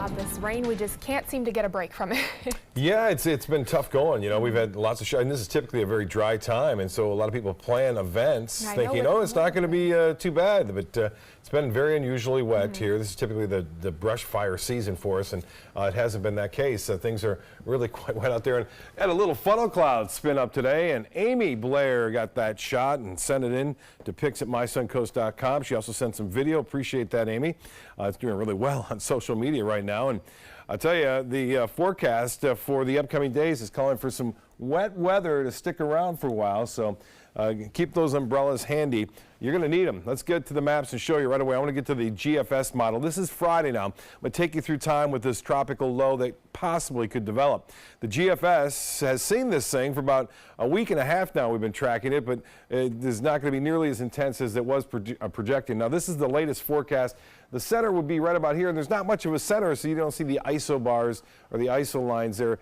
Bob, this rain, we just can't seem to get a break from it. Yeah, it's been tough going. You know, we've had lots of and this is typically a very dry time, and so a lot of people plan events thinking, oh, it's not going to be too bad, but it's been very unusually wet here. This is typically the brush fire season for us, and it hasn't been that case. Things are really quite wet out there, and had a little funnel cloud spin up today, and Amy Blair got that shot and sent it in to pics@mysuncoast.com. She also sent some video. Appreciate that, Amy. It's doing really well on social media right now, and I'll tell you, the forecast for the upcoming days is calling for some wet weather to stick around for a while, so keep those umbrellas handy. You're going to need them. Let's get to the maps and show you right away. I want to get to the GFS model. This is Friday now. I'm going to take you through time with this tropical low that possibly could develop. The GFS has seen this thing for about a week and a half now. We've been tracking it, but it is not going to be nearly as intense as it was projected. Now, this is the latest forecast. The center would be right about here, and there's not much of a center, so you don't see the ISO bars or the ISO lines there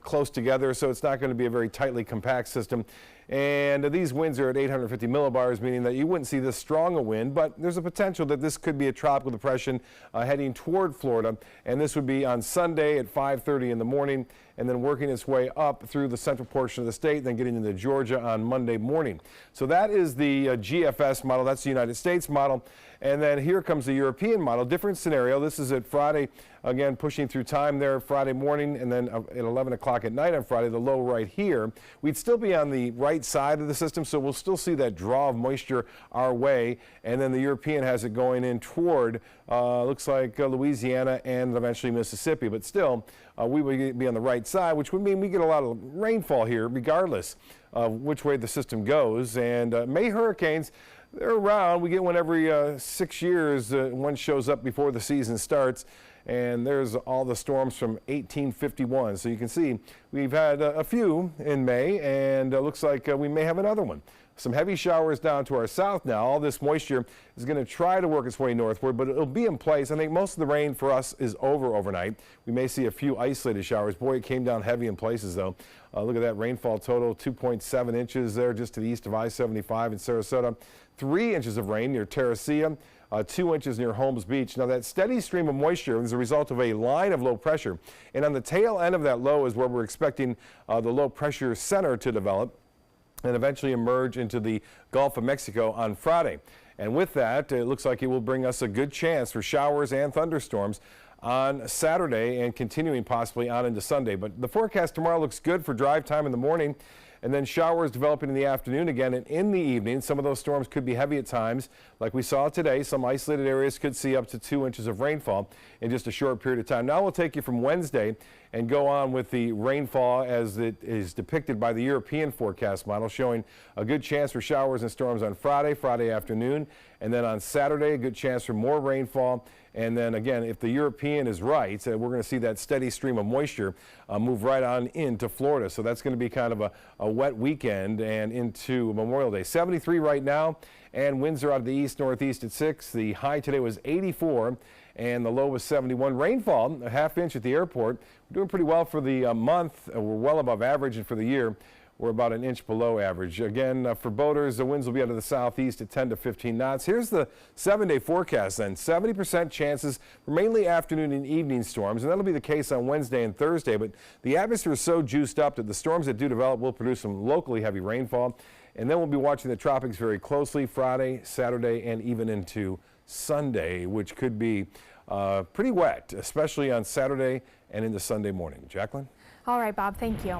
close together, so it's not going to be a very tightly compact system. And these winds are at 850 millibars, meaning that you wouldn't see this strong a wind, but there's a potential that this could be a tropical depression heading toward Florida, and this would be on Sunday at 5:30 in the morning, and then working its way up through the central portion of the state, then getting into Georgia on Monday morning. So that is the GFS model. That's the United States model. And then here comes the European model. Different scenario. This is at Friday, again, pushing through time there Friday morning, and then at 11 o'clock at night on Friday, the low right here. We'd still be on the right side of the system, so we'll still see that draw of moisture our way. And then the European has it going in toward, looks like Louisiana and eventually Mississippi. But still, we would be on the right side, which would mean we get a lot of rainfall here, regardless of which way the system goes. And May hurricanes, they're around. We get one every 6 years. One shows up before the season starts, and there's all the storms from 1851. So you can see we've had a few in May, and it looks like we may have another one. Some heavy showers down to our south now. All this moisture is going to try to work its way northward, but it'll be in place. I think most of the rain for us is over overnight. We may see a few isolated showers. Boy, it came down heavy in places, though. Look at that rainfall total, 2.7 inches there just to the east of I-75 in Sarasota. 3 inches of rain near Terracea. 2 inches near Holmes Beach. Now, that steady stream of moisture is a result of a line of low pressure, and on the tail end of that low is where we're expecting the low pressure center to develop and eventually emerge into the Gulf of Mexico on Friday. And with that, it looks like it will bring us a good chance for showers and thunderstorms on Saturday and continuing possibly on into Sunday. But the forecast tomorrow looks good for drive time in the morning, and then showers developing in the afternoon again and in the evening. Some of those storms could be heavy at times. Like we saw today, some isolated areas could see up to 2 inches of rainfall in just a short period of time. Now we'll take you from Wednesday and go on with the rainfall as it is depicted by the European forecast model, showing a good chance for showers and storms on Friday afternoon, and then on Saturday, a good chance for more rainfall. And then again, if the European is right, we're going to see that steady stream of moisture move right on into Florida. So that's going to be kind of a wet weekend and into Memorial Day. 73 right now, and winds are out of the east-northeast at 6. The high today was 84, and the low was 71. Rainfall, a half inch at the airport. We're doing pretty well for the month. We're well above average, and for the year, we're about an inch below average. Again, for boaters, the winds will be out of the southeast at 10 to 15 knots. Here's the 7-day forecast then. 70% chances for mainly afternoon and evening storms, and that'll be the case on Wednesday and Thursday. But the atmosphere is so juiced up that the storms that do develop will produce some locally heavy rainfall. And then we'll be watching the tropics very closely Friday, Saturday, and even into Sunday, which could be pretty wet, especially on Saturday and into Sunday morning. Jacqueline? All right, Bob, thank you.